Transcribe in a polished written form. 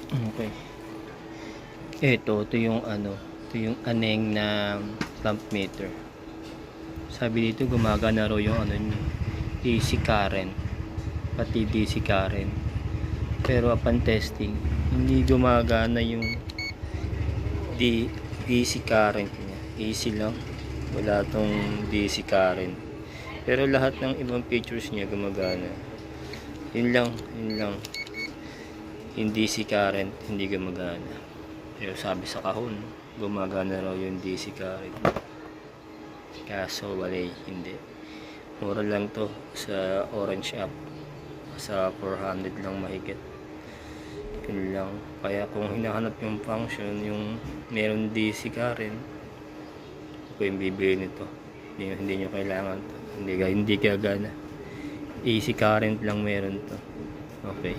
Okay. Ito yung ano, ito yung aneng na clamp meter. Sabi dito gumagana raw yung ano niya, AC current, pati DC current. Pero upon testing, hindi gumagana yung DC current niya. AC lang, wala tong DC current. Pero lahat ng ibang features niya gumagana. Yun lang. Yung DC current hindi gumagana. Pero sabi sa kahon, gumagana raw yung DC current. Kaso walay, hindi. Mura lang to sa Orange app. Sa 400 lang mahigit. Yun lang. Kaya kung hinahanap yung function, yung meron DC current, ako yung bibili nito. Hindi nyo kailangan to. Hindi gagana. AC current lang meron to. Okay.